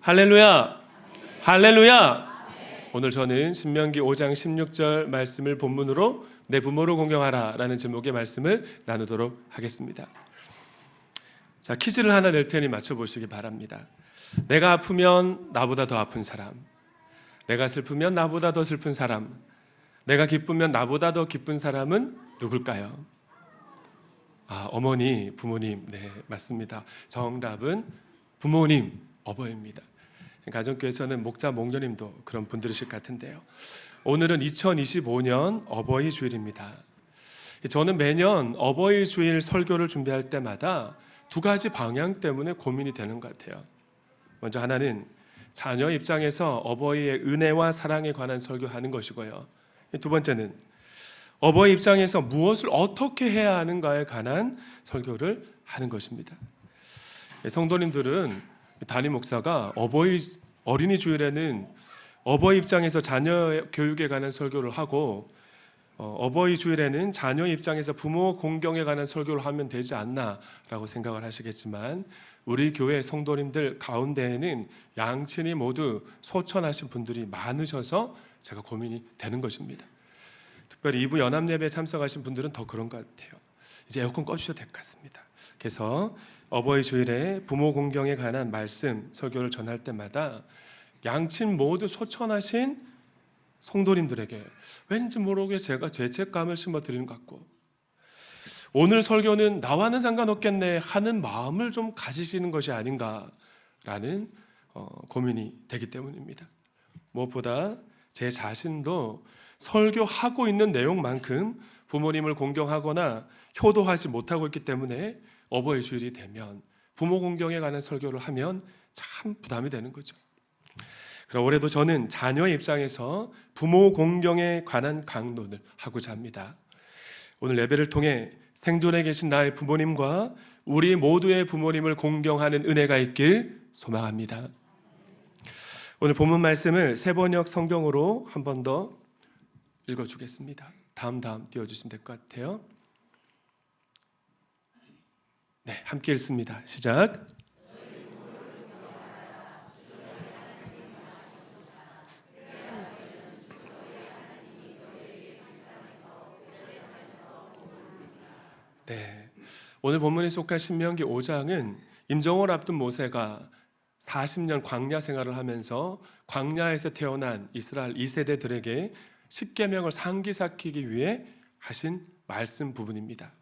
할렐루야! 할렐루야! 오늘 저는 신명기 5장 16절 말씀을 본문으로 내 부모를 공경하라 라는 제목의 말씀을 나누도록 하겠습니다. 자, 퀴즈를 하나 낼 테니 맞춰보시기 바랍니다. 내가 아프면 나보다 더 아픈 사람, 내가 슬프면 나보다 더 슬픈 사람, 내가 기쁘면 나보다 더 기쁜 사람은 누굴까요? 어머니, 부모님. 네, 맞습니다. 정답은 부모님, 어버이입니다. 가정교회에서는 목자, 목녀님도 그런 분들이실 것 같은데요. 오늘은 2025년 어버이 주일입니다. 저는 매년 어버이 주일 설교를 준비할 때마다 두 가지 방향 때문에 고민이 되는 것 같아요. 먼저 하나는 자녀 입장에서 어버이의 은혜와 사랑에 관한 설교하는 것이고요. 두 번째는 어버이 입장에서 무엇을 어떻게 해야 하는가에 관한 설교를 하는 것입니다. 성도님들은 담임 목사가 어린이 주일에는 어버이 입장에서 자녀 교육에 관한 설교를 하고 어버이 주일에는 자녀 입장에서 부모 공경에 관한 설교를 하면 되지 않나라고 생각을 하시겠지만 우리 교회 성도님들 가운데에는 양친이 모두 소천하신 분들이 많으셔서 제가 고민이 되는 것입니다. 특별히 2부 연합예배에 참석하신 분들은 더 그런 것 같아요. 이제 에어컨 꺼주셔도 될 것 같습니다. 그래서 어버이 주일에 부모 공경에 관한 말씀 설교를 전할 때마다 양친 모두 소천하신 성도님들에게 왠지 모르게 제가 죄책감을 심어드리는 것 같고, 오늘 설교는 나와는 상관없겠네 하는 마음을 좀 가지시는 것이 아닌가라는 고민이 되기 때문입니다. 무엇보다 제 자신도 설교하고 있는 내용만큼 부모님을 공경하거나 효도하지 못하고 있기 때문에 어버이 주일이 되면 부모 공경에 관한 설교를 하면 참 부담이 되는 거죠. 그럼 올해도 저는 자녀의 입장에서 부모 공경에 관한 강론을 하고자 합니다. 오늘 예배를 통해 생존에 계신 나의 부모님과 우리 모두의 부모님을 공경하는 은혜가 있길 소망합니다. 오늘 본문 말씀을 세번역 성경으로 한 번 더 읽어주겠습니다. 다음 띄워주시면 될 것 같아요. 네, 함께 읽습니다. 시작. 네, 오늘 본문에 속한 신명기 5장은 임종을 앞둔 모세가 40년 광야 생활을 하면서 광야에서 태어난 이스라엘 2세대들에게 십계명을 상기시키기 위해 하신 말씀 부분입니다.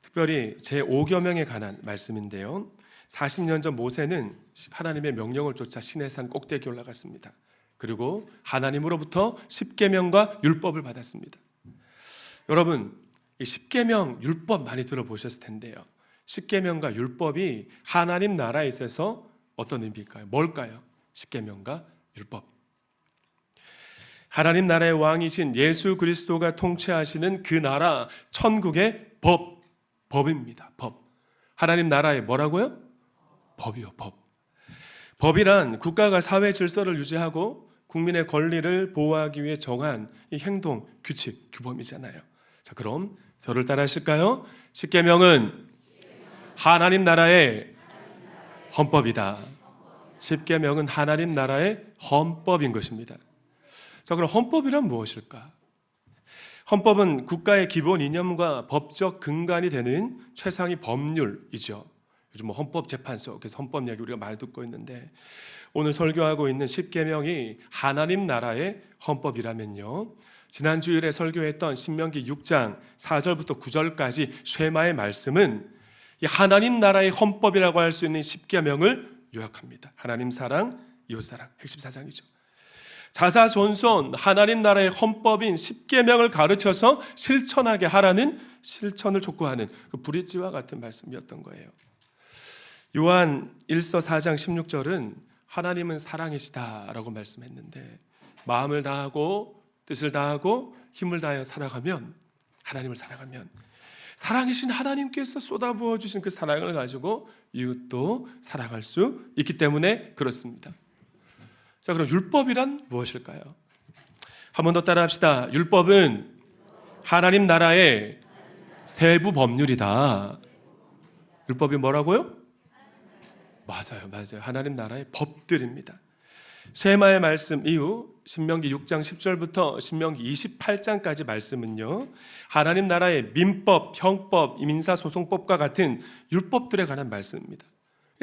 특별히 제5계명에 관한 말씀인데요. 40년 전 모세는 하나님의 명령을 쫓아 시내산 꼭대기에 올라갔습니다. 그리고 하나님으로부터 십계명과 율법을 받았습니다. 여러분, 이 십계명 율법 많이 들어보셨을 텐데요. 십계명과 율법이 하나님 나라에 있어서 어떤 의미일까요? 뭘까요? 십계명과 율법. 하나님 나라의 왕이신 예수 그리스도가 통치하시는 그 나라 천국의 법입니다. 법. 하나님 나라의 뭐라고요? 법이요, 법. 법이란 국가가 사회 질서를 유지하고 국민의 권리를 보호하기 위해 정한 이 행동, 규칙, 규범이잖아요. 자, 그럼 저를 따라 하실까요? 십계명은 하나님 나라의 헌법이다. 십계명은 하나님 나라의 헌법인 것입니다. 자, 그럼 헌법이란 무엇일까? 헌법은 국가의 기본 이념과 법적 근간이 되는 최상위 법률이죠. 요즘 헌법재판소, 그래서 헌법 이야기 우리가 많이 듣고 있는데, 오늘 설교하고 있는 십계명이 하나님 나라의 헌법이라면요, 지난 주일에 설교했던 신명기 6장 4절부터 9절까지 쉐마의 말씀은 이 하나님 나라의 헌법이라고 할 수 있는 십계명을 요약합니다. 하나님 사랑, 이웃 사랑, 핵심 사상이죠. 자사손손 하나님 나라의 헌법인 십계명을 가르쳐서 실천하게 하라는, 실천을 촉구하는 그 브릿지와 같은 말씀이었던 거예요. 요한 1서 4장 16절은 하나님은 사랑이시다라고 말씀했는데, 마음을 다하고 뜻을 다하고 힘을 다하여 살아가면, 하나님을 사랑하면 사랑이신 하나님께서 쏟아부어 주신 그 사랑을 가지고 이웃도 사랑할 수 있기 때문에 그렇습니다. 자, 그럼 율법이란 무엇일까요? 한 번 더 따라합시다. 율법은 하나님 나라의 세부 법률이다. 율법이 뭐라고요? 맞아요. 하나님 나라의 법들입니다. 쉐마의 말씀 이후 신명기 6장 10절부터 신명기 28장까지 말씀은요, 하나님 나라의 민법, 형법, 민사소송법과 같은 율법들에 관한 말씀입니다.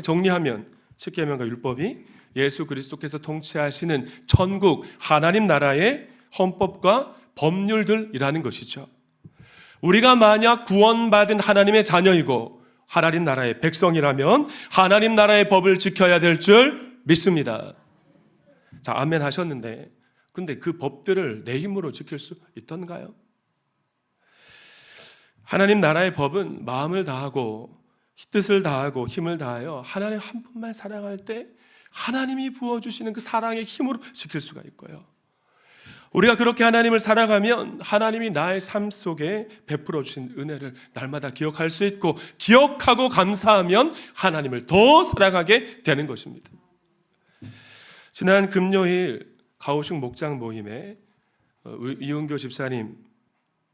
정리하면 10계명과 율법이 예수 그리스도께서 통치하시는 천국 하나님 나라의 헌법과 법률들이라는 것이죠. 우리가 만약 구원받은 하나님의 자녀이고 하나님 나라의 백성이라면 하나님 나라의 법을 지켜야 될 줄 믿습니다. 자, 아멘 하셨는데, 근데 그 법들을 내 힘으로 지킬 수 있던가요? 하나님 나라의 법은 마음을 다하고 뜻을 다하고 힘을 다하여 하나님 한 분만 사랑할 때 하나님이 부어주시는 그 사랑의 힘으로 지킬 수가 있고요, 우리가 그렇게 하나님을 살아가면 하나님이 나의 삶 속에 베풀어 주신 은혜를 날마다 기억할 수 있고, 기억하고 감사하면 하나님을 더 사랑하게 되는 것입니다. 지난 금요일 가오슝 목장 모임에 이은교 집사님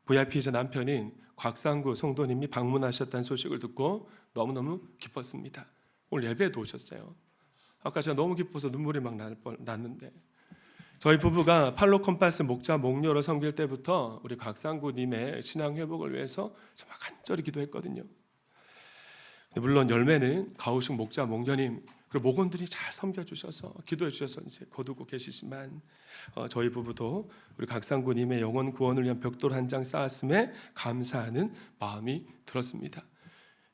VIP이자 남편인 곽상구 성도님이 방문하셨다는 소식을 듣고 너무너무 기뻤습니다. 오늘 예배에도 오셨어요. 아까 제가 너무 기뻐서 눈물이 막 났는데, 저희 부부가 팔로 컴파스 목자 목녀로 섬길 때부터 우리 곽상구님의 신앙 회복을 위해서 정말 간절히 기도했거든요. 물론 열매는 가오슝 목자 목녀님 그리고 목원들이 잘 섬겨주셔서 기도해 주셔서 이제 거두고 계시지만, 저희 부부도 우리 곽상구님의 영혼 구원을 위한 벽돌 한 장 쌓았음에 감사하는 마음이 들었습니다.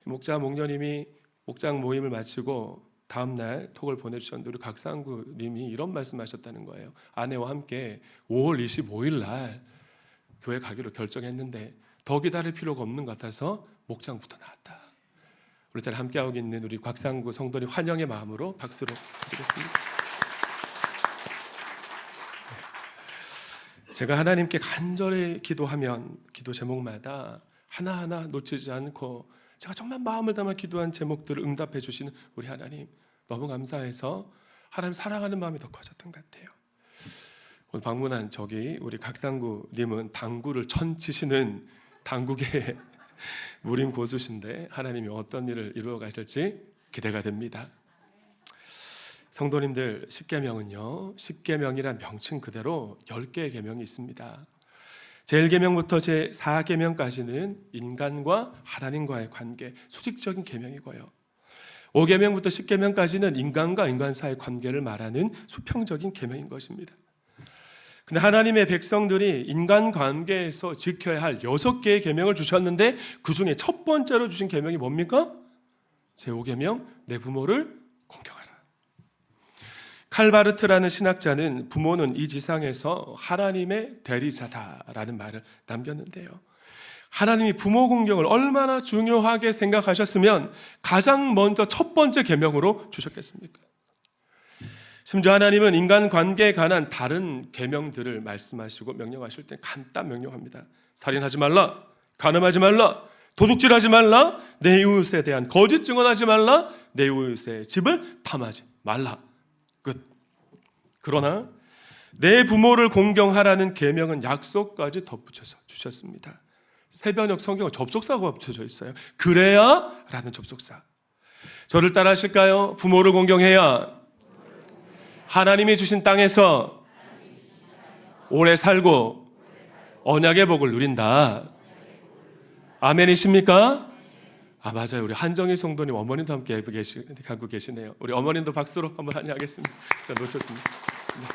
목자 목녀님이 목장 모임을 마치고 다음 날 톡을 보내주셨는데, 우리 곽상구님이 이런 말씀하셨다는 거예요. 아내와 함께 5월 25일 날 교회 가기로 결정했는데 더 기다릴 필요가 없는 것 같아서 목장부터 나왔다. 우리 잘 함께하고 있는 우리 곽상구 성도님 환영의 마음으로 박수로 드리겠습니다. 제가 하나님께 간절히 기도하면 기도 제목마다 하나하나 놓치지 않고 제가 정말 마음을 담아 기도한 제목들을 응답해 주시는 우리 하나님, 너무 감사해서 하나님 사랑하는 마음이 더 커졌던 것 같아요. 오늘 방문한 저기 우리 곽상구님은 당구를 천 치시는 당구계의 무림 고수신데 하나님이 어떤 일을 이루어 가실지 기대가 됩니다. 성도님들, 10계명은요, 10계명이란 명칭 그대로 10개의 계명이 있습니다. 제1계명부터 제4계명까지는 인간과 하나님과의 관계, 수직적인 계명이고요, 5계명부터 10계명까지는 인간과 인간 사이의 관계를 말하는 수평적인 계명인 것입니다. 근데 하나님의 백성들이 인간관계에서 지켜야 할 6개의 계명을 주셨는데, 그 중에 첫 번째로 주신 계명이 뭡니까? 제5계명, 내 부모를 공경하라. 칼바르트라는 신학자는 부모는 이 지상에서 하나님의 대리자다라는 말을 남겼는데요, 하나님이 부모 공경을 얼마나 중요하게 생각하셨으면 가장 먼저 첫 번째 계명으로 주셨겠습니까? 심지어 하나님은 인간관계에 관한 다른 계명들을 말씀하시고 명령하실 때 간단 명령합니다. 살인하지 말라, 간음하지 말라, 도둑질하지 말라, 내 이웃에 대한 거짓 증언하지 말라, 내 이웃의 집을 탐하지 말라. 끝. 그러나 내 부모를 공경하라는 계명은 약속까지 덧붙여서 주셨습니다. 새변역 성경은 접속사가 붙여져 있어요. 그래야 라는 접속사. 저를 따라 하실까요? 부모를 공경해야 하나님이 주신 땅에서 오래 살고 언약의 복을 누린다. 아멘이십니까? 아, 맞아요. 우리 한정희 성도님 어머님도 함께 가고 계시네요. 우리 어머님도 박수로 한번 환영하겠습니다. 자, 놓쳤습니다. 네.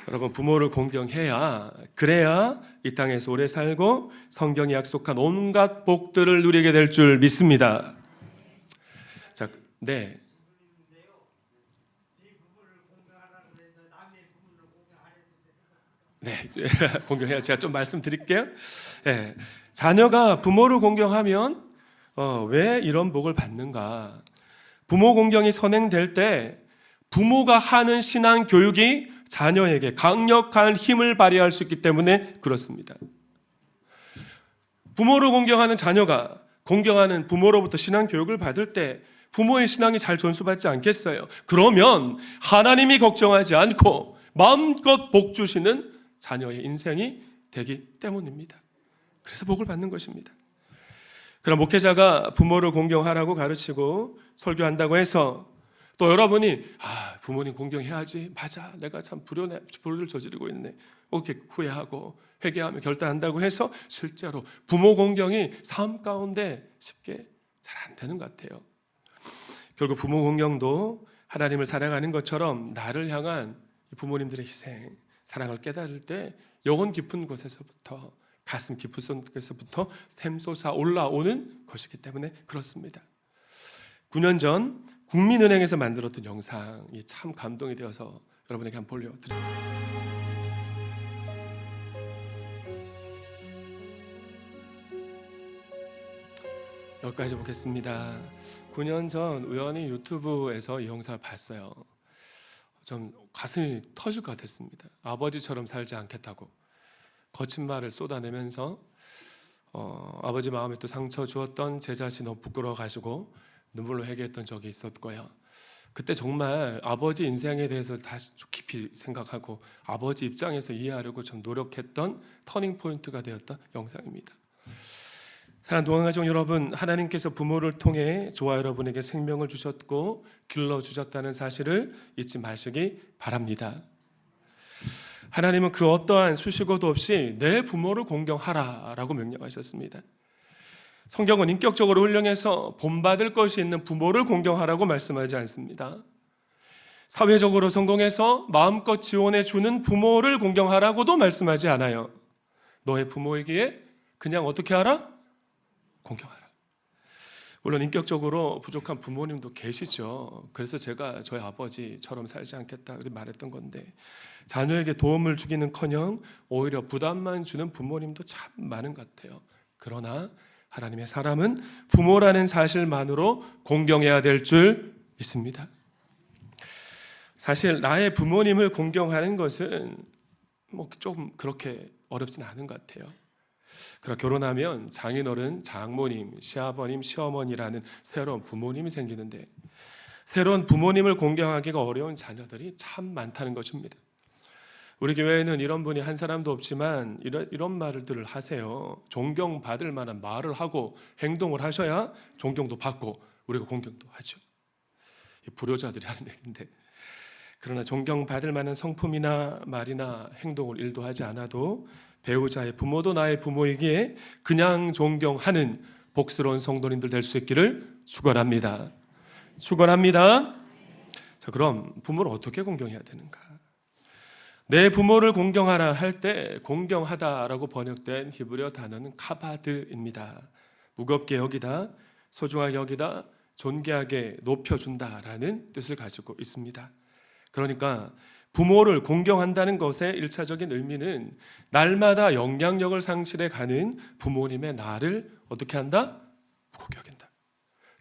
여러분, 부모를 공경해야, 그래야 이 땅에서 오래 살고 성경이 약속한 온갖 복들을 누리게 될 줄 믿습니다. 자, 네. 네, 공경해야. 제가 좀 말씀드릴게요. 네, 자녀가 부모를 공경하면 왜 이런 복을 받는가? 부모 공경이 선행될 때 부모가 하는 신앙 교육이 자녀에게 강력한 힘을 발휘할 수 있기 때문에 그렇습니다. 부모를 공경하는 자녀가 공경하는 부모로부터 신앙 교육을 받을 때 부모의 신앙이 잘 전수받지 않겠어요? 그러면 하나님이 걱정하지 않고 마음껏 복 주시는 자녀의 인생이 되기 때문입니다. 그래서 복을 받는 것입니다. 그럼 목회자가 부모를 공경하라고 가르치고 설교한다고 해서 또 여러분이 부모님 공경해야지, 맞아, 내가 참 불효를 저지르고 있네, 이렇게 후회하고 회개하며 결단한다고 해서 실제로 부모 공경이 삶 가운데 쉽게 잘 안 되는 것 같아요. 결국 부모 공경도 하나님을 사랑하는 것처럼 나를 향한 부모님들의 희생, 사랑을 깨달을 때 영혼 깊은 곳에서부터, 가슴 깊은 곳에서부터 샘솟아 올라오는 것이기 때문에 그렇습니다. 9년 전 국민은행에서 만들었던 영상이 참 감동이 되어서 여러분에게 한번 보여드립니다. 여기까지 보겠습니다. 9년 전 우연히 유튜브에서 이 영상을 봤어요. 좀 가슴이 터질 것 같았습니다. 아버지처럼 살지 않겠다고 거친 말을 쏟아내면서 아버지 마음에 또 상처 주었던 제 자신이 너무 부끄러워가지고 눈물로 회개했던 적이 있었고요. 그때 정말 아버지 인생에 대해서 다시 깊이 생각하고 아버지 입장에서 이해하려고 좀 노력했던 터닝 포인트가 되었던 영상입니다. 사랑하는 동안가족 여러분, 하나님께서 부모를 통해 저와 여러분에게 생명을 주셨고 길러주셨다는 사실을 잊지 마시기 바랍니다. 하나님은 그 어떠한 수식어도 없이 내 부모를 공경하라라고 명령하셨습니다. 성경은 인격적으로 훌륭해서 본받을 것이 있는 부모를 공경하라고 말씀하지 않습니다. 사회적으로 성공해서 마음껏 지원해 주는 부모를 공경하라고도 말씀하지 않아요. 너의 부모이기에 그냥 어떻게 하라? 공경하라. 물론 인격적으로 부족한 부모님도 계시죠. 그래서 제가 저희 아버지처럼 살지 않겠다 말했던 건데, 자녀에게 도움을 주기는커녕 오히려 부담만 주는 부모님도 참 많은 것 같아요. 그러나 하나님의 사람은 부모라는 사실만으로 공경해야 될 줄 믿습니다. 사실 나의 부모님을 공경하는 것은 좀 그렇게 어렵진 않은 것 같아요. 그러나 결혼하면 장인어른, 장모님, 시아버님, 시어머니라는 새로운 부모님이 생기는데, 새로운 부모님을 공경하기가 어려운 자녀들이 참 많다는 것입니다. 우리 교회에는 이런 분이 한 사람도 없지만 이런 말들을 하세요. 존경받을 만한 말을 하고 행동을 하셔야 존경도 받고 우리가 공경도 하죠. 불효자들이 하는 얘기인데, 그러나 존경받을 만한 성품이나 말이나 행동을 일도 하지 않아도 배우자의 부모도 나의 부모이기에 그냥 존경하는 복스러운 성도님들 될 수 있기를 축원합니다. 축원합니다. 자, 그럼 부모를 어떻게 공경해야 되는가? 내 부모를 공경하라 할 때 공경하다라고 번역된 히브리어 단어는 카바드입니다. 무겁게 여기다, 소중하게 여기다, 존귀하게 높여준다라는 뜻을 가지고 있습니다. 그러니까 부모를 공경한다는 것의 일차적인 의미는 날마다 영향력을 상실해 가는 부모님의 나를 어떻게 한다? 무겁게 여긴다.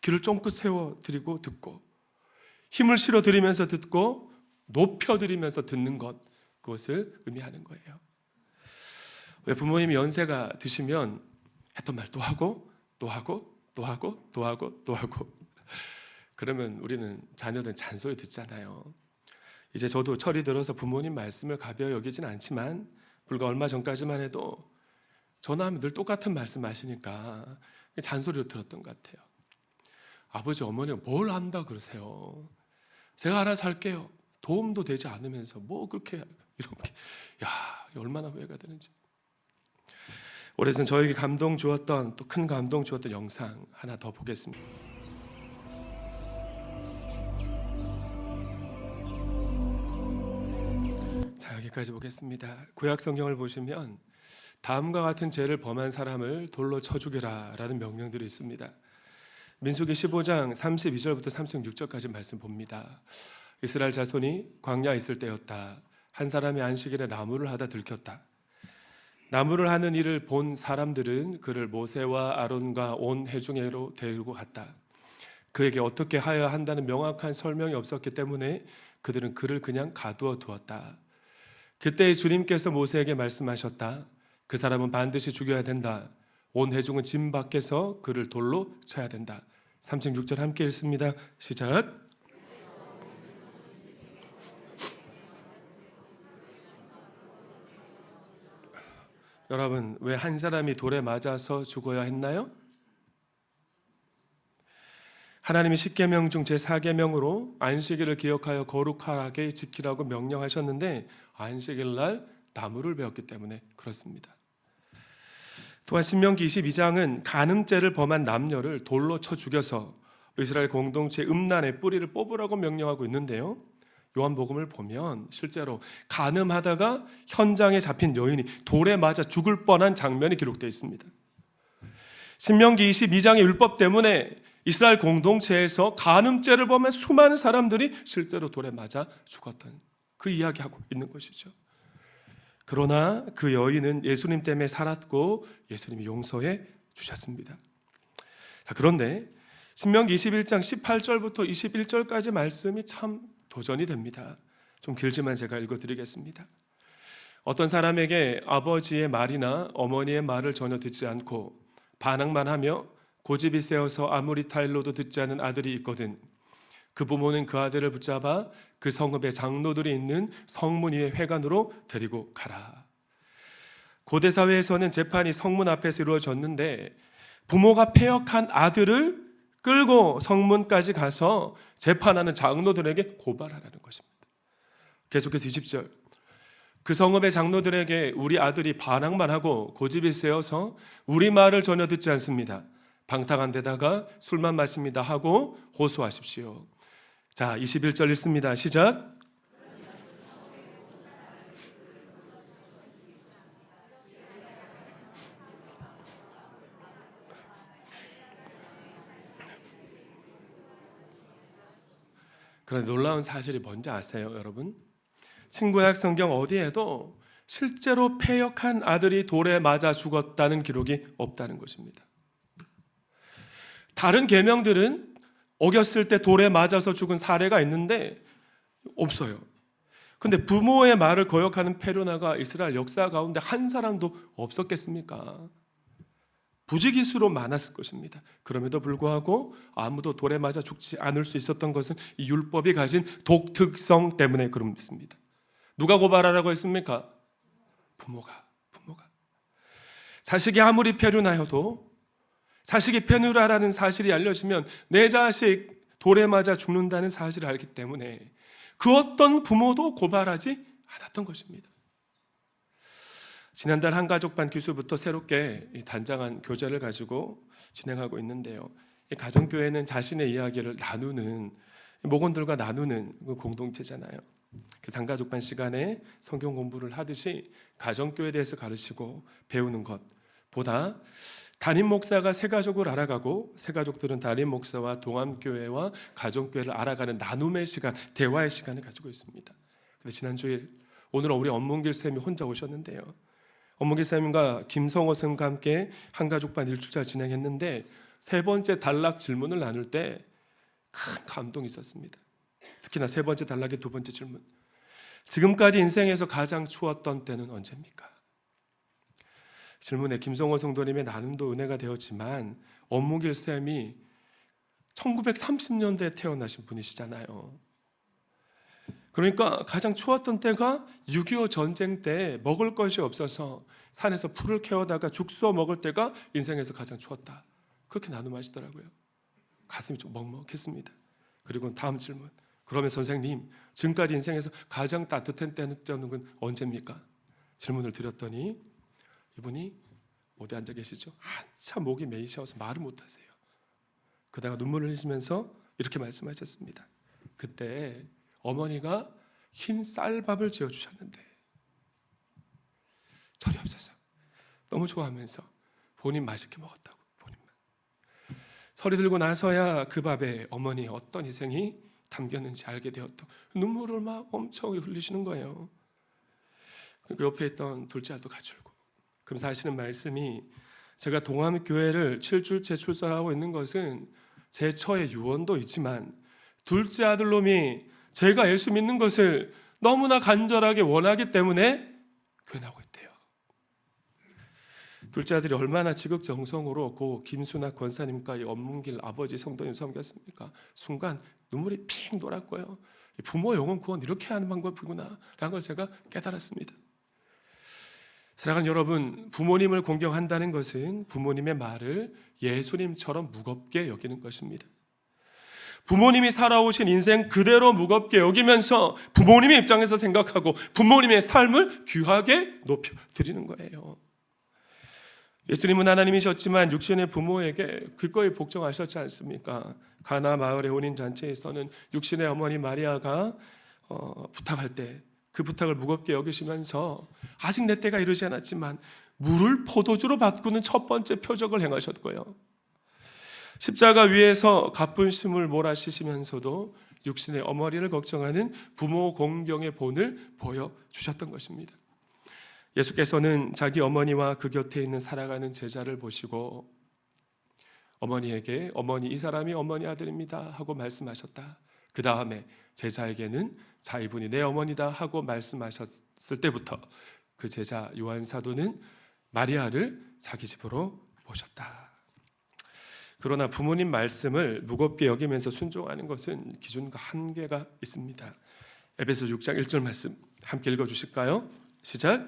귀를 쫑긋 세워드리고 듣고, 힘을 실어드리면서 듣고, 높여드리면서 듣는 것, 그것을 의미하는 거예요. 왜 부모님이 연세가 드시면 했던 말 또 하고 또 하고 또 하고 또 하고 또 하고, 그러면 우리는 자녀들은 잔소리 듣잖아요. 이제 저도 철이 들어서 부모님 말씀을 가벼이 여기진 않지만 불과 얼마 전까지만 해도 전화하면 늘 똑같은 말씀 하시니까 잔소리로 들었던 것 같아요. 아버지 어머니가 뭘 안다 그러세요. 제가 알아서 할게요. 도움도 되지 않으면서 뭐 그렇게 이렇게, 얼마나 후회가 되는지. 오래전 저에게 감동 주었던, 또 큰 감동 주었던 영상 하나 더 보겠습니다. 자, 여기까지 보겠습니다. 구약 성경을 보시면 다음과 같은 죄를 범한 사람을 돌로 쳐 죽여라 라는 명령들이 있습니다. 민수기 15장 32절부터 36절까지 말씀 봅니다. 이스라엘 자손이 광야에 있을 때였다. 한 사람이 안식일에 나무를 하다 들켰다. 나무를 하는 일을 본 사람들은 그를 모세와 아론과 온 회중에로 데리고 갔다. 그에게 어떻게 하여야 한다는 명확한 설명이 없었기 때문에 그들은 그를 그냥 가두어 두었다. 그때 주님께서 모세에게 말씀하셨다. 그 사람은 반드시 죽여야 된다. 온 회중은 진 밖에서 그를 돌로 쳐야 된다. 36절 함께 읽습니다. 시작. 여러분, 왜 한 사람이 돌에 맞아서 죽어야 했나요? 하나님이 10계명 중 제4계명으로 안식일을 기억하여 거룩하게 지키라고 명령하셨는데 안식일 날 나무를 베었기 때문에 그렇습니다. 또한 신명기 22장은 간음죄를 범한 남녀를 돌로 쳐 죽여서 이스라엘 공동체의 음란의 뿌리를 뽑으라고 명령하고 있는데요, 요한복음을 보면 실제로 간음하다가 현장에 잡힌 여인이 돌에 맞아 죽을 뻔한 장면이 기록되어 있습니다. 신명기 22장의 율법 때문에 이스라엘 공동체에서 간음죄를 범한 수많은 사람들이 실제로 돌에 맞아 죽었던 그 이야기하고 있는 것이죠. 그러나 그 여인은 예수님 때문에 살았고 예수님이 용서해 주셨습니다. 그런데 신명기 21장 18절부터 21절까지 말씀이 참 도전이 됩니다. 좀 길지만 제가 읽어드리겠습니다. 어떤 사람에게 아버지의 말이나 어머니의 말을 전혀 듣지 않고 반항만 하며 고집이 세어서 아무리 타일러도 듣지 않은 아들이 있거든 그 부모는 그 아들을 붙잡아 그 성읍의 장로들이 있는 성문 위의 회관으로 데리고 가라. 고대 사회에서는 재판이 성문 앞에서 이루어졌는데 부모가 패역한 아들을 끌고 성문까지 가서 재판하는 장로들에게 고발하라는 것입니다. 계속해서 20절. 그 성읍의 장로들에게 우리 아들이 반항만 하고 고집이 세어서 우리 말을 전혀 듣지 않습니다. 방탕한 데다가 술만 마십니다 하고 호소하십시오. 자, 21절 읽습니다. 시작. 그런 놀라운 사실이 뭔지 아세요, 여러분? 신구약 성경 어디에도 실제로 패역한 아들이 돌에 맞아 죽었다는 기록이 없다는 것입니다. 다른 계명들은 어겼을 때 돌에 맞아서 죽은 사례가 있는데 없어요. 근데 부모의 말을 거역하는 페르나가 이스라엘 역사 가운데 한 사람도 없었겠습니까? 부지기수로 많았을 것입니다. 그럼에도 불구하고 아무도 돌에 맞아 죽지 않을 수 있었던 것은 이 율법이 가진 독특성 때문에 그렇습니다. 누가 고발하라고 했습니까? 부모가. 자식이 아무리 페르나여도 자식이 페누라라는 사실이 알려지면 내 자식 돌에 맞아 죽는다는 사실을 알기 때문에 그 어떤 부모도 고발하지 않았던 것입니다. 지난달 한가족반 기수부터 새롭게 단장한 교재를 가지고 진행하고 있는데요, 이 가정교회는 자신의 이야기를 나누는, 목원들과 나누는 공동체잖아요. 그 단가족반 시간에 성경 공부를 하듯이 가정교회에 대해서 가르치고 배우는 것보다 담임 목사가 새 가족을 알아가고 새 가족들은 담임 목사와 동암교회와 가정교회를 알아가는 나눔의 시간, 대화의 시간을 가지고 있습니다. 근데 지난 주일 오늘은 우리 엄문길 쌤이 혼자 오셨는데요, 엄문길 쌤과 김성호 쌤과 함께 한가족반 1주차 진행했는데 세 번째 단락 질문을 나눌 때 큰 감동이 있었습니다. 특히나 세 번째 단락의 두 번째 질문, 지금까지 인생에서 가장 추웠던 때는 언제입니까? 질문에 김성호 성도님의 나눔도 은혜가 되었지만 엄무길 쌤이 1930년대에 태어나신 분이시잖아요. 그러니까 가장 추웠던 때가 6.25 전쟁 때 먹을 것이 없어서 산에서 풀을 캐오다가 죽 쏘아 먹을 때가 인생에서 가장 추웠다, 그렇게 나눔하시더라고요. 가슴이 좀 먹먹했습니다. 그리고 다음 질문, 그러면 선생님 지금까지 인생에서 가장 따뜻한 때는 언제입니까? 질문을 드렸더니 이분이 어디 앉아 계시죠? 한참 목이 메이셔서 말을 못하세요. 그다가 눈물을 흘리시면서 이렇게 말씀하셨습니다. 그때 어머니가 흰 쌀밥을 지어주셨는데 절이 없어서 너무 좋아하면서 본인 맛있게 먹었다고, 본인만. 설이 들고 나서야 그 밥에 어머니의 어떤 희생이 담겼는지 알게 되었던, 눈물을 막 엄청 흘리시는 거예요. 그 옆에 있던 둘째 아도 같이 울고. 그러면서 하시는 말씀이, 제가 동암교회를 7주째 출석하고 있는 것은 제 처의 유언도 있지만 둘째 아들놈이 제가 예수 믿는 것을 너무나 간절하게 원하기 때문에 교회 나오고 있대요. 둘째 아들이 얼마나 지극정성으로 고 김수나 권사님과 이 엄문길 아버지 성도님 섬겼습니까? 순간 눈물이 핑 돌았고요, 부모 영혼 구원 이렇게 하는 방법이구나 라는 걸 제가 깨달았습니다. 사랑하는 여러분, 부모님을 공경한다는 것은 부모님의 말을 예수님처럼 무겁게 여기는 것입니다. 부모님이 살아오신 인생 그대로 무겁게 여기면서 부모님의 입장에서 생각하고 부모님의 삶을 귀하게 높여드리는 거예요. 예수님은 하나님이셨지만 육신의 부모에게 기꺼이 복종하셨지 않습니까? 가나 마을의 혼인잔치에서는 육신의 어머니 마리아가 부탁할 때 그 부탁을 무겁게 여기시면서 아직 내 때가 이르지 않았지만 물을 포도주로 바꾸는 첫 번째 표적을 행하셨고요. 십자가 위에서 가뿐심을 몰아쉬시면서도 육신의 어머니를 걱정하는 부모 공경의 본을 보여주셨던 것입니다. 예수께서는 자기 어머니와 그 곁에 있는 살아가는 제자를 보시고 어머니에게 어머니 이 사람이 어머니 아들입니다 하고 말씀하셨다. 그 다음에 제자에게는 자 이분이 내 어머니다 하고 말씀하셨을 때부터 그 제자 요한 사도는 마리아를 자기 집으로 모셨다. 그러나 부모님 말씀을 무겁게 여기면서 순종하는 것은 기준과 한계가 있습니다. 에베소 6장 1절 말씀 함께 읽어주실까요? 시작.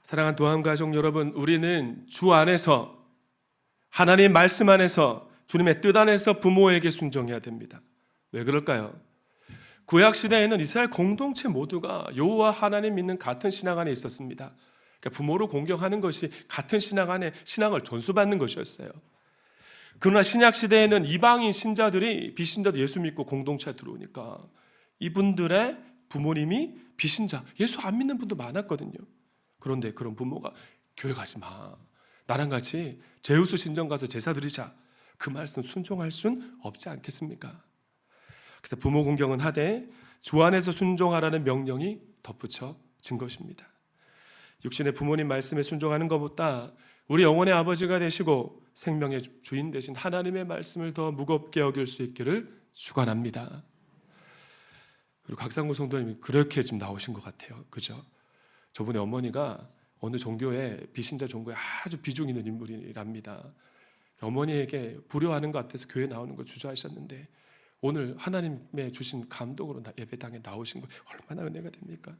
사랑하는 도함가족 여러분, 우리는 주 안에서 하나님 말씀 안에서 주님의 뜻 안에서 부모에게 순종해야 됩니다. 왜 그럴까요? 구약 시대에는 이스라엘 공동체 모두가 여호와 하나님 믿는 같은 신앙 안에 있었습니다. 그러니까 부모를 공경하는 것이 같은 신앙 안에 신앙을 전수받는 것이었어요. 그러나 신약 시대에는 이방인 신자들이 비신자도 예수 믿고 공동체에 들어오니까 이분들의 부모님이 비신자, 예수 안 믿는 분도 많았거든요. 그런데 그런 부모가 교회 가지 마, 나랑 같이 제우스 신전 가서 제사 드리자, 그 말씀 순종할 순 없지 않겠습니까? 그래서 부모 공경은 하되 주 안에서 순종하라는 명령이 덧붙여진 것입니다. 육신의 부모님 말씀에 순종하는 것보다 우리 영혼의 아버지가 되시고 생명의 주인 되신 하나님의 말씀을 더 무겁게 여길 수 있기를 축원합니다. 그리고 각상구 성도님이 그렇게 지금 나오신 것 같아요. 그죠? 저분의 어머니가 어느 종교에 비신자 종교에 아주 비중 있는 인물이랍니다. 어머니에게 불효하는 것 같아서 교회 나오는 걸 주저하셨는데 오늘 하나님의 주신 감동으로 예배당에 나오신 거 얼마나 은혜가 됩니까?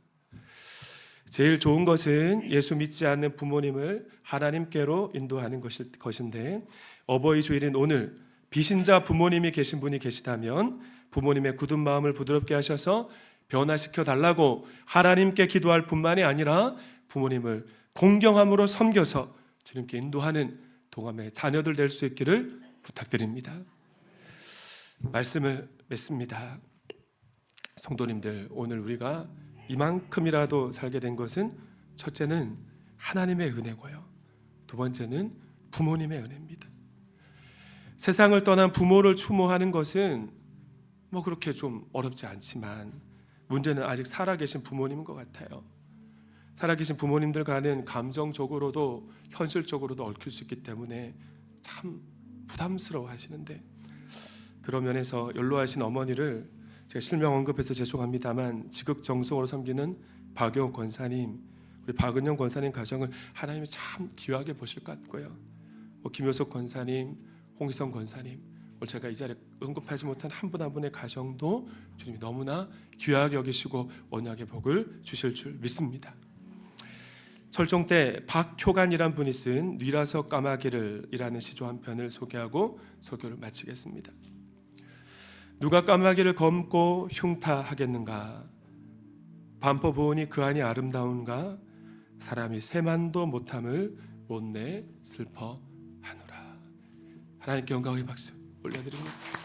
제일 좋은 것은 예수 믿지 않는 부모님을 하나님께로 인도하는 것인데 어버이 주일인 오늘 비신자 부모님이 계신 분이 계시다면 부모님의 굳은 마음을 부드럽게 하셔서 변화시켜 달라고 하나님께 기도할 뿐만이 아니라 부모님을 공경함으로 섬겨서 주님께 인도하는 동함의 자녀들 될 수 있기를 부탁드립니다. 말씀을 맺습니다. 성도님들, 오늘 우리가 이만큼이라도 살게 된 것은 첫째는 하나님의 은혜고요, 두 번째는 부모님의 은혜입니다. 세상을 떠난 부모를 추모하는 것은 뭐 그렇게 좀 어렵지 않지만 문제는 아직 살아계신 부모님인 것 같아요. 살아계신 부모님들과는 감정적으로도 현실적으로도 얽힐 수 있기 때문에 참 부담스러워 하시는데, 그런 면에서 연로하신 어머니를 제가 실명 언급해서 죄송합니다만 지극정성으로 섬기는 박용 권사님, 우리 박은영 권사님 가정을 하나님이 참 귀하게 보실 것 같고요. 김효석 권사님, 홍희성 권사님, 오늘 제가 이 자리에 언급하지 못한 한 분 한 분의 가정도 주님이 너무나 귀하게 여기시고 언약의 복을 주실 줄 믿습니다. 철종 때 박효간이란 분이 쓴 뉘라서 까마귀를이라는 시조 한 편을 소개하고 설교를 마치겠습니다. 누가 까마귀를 검고 흉타하겠는가? 반포 보은이 그 안이 아름다운가? 사람이 세만도 못함을 못내 슬퍼하노라. 하나님께 영광의 박수 올려드립니다.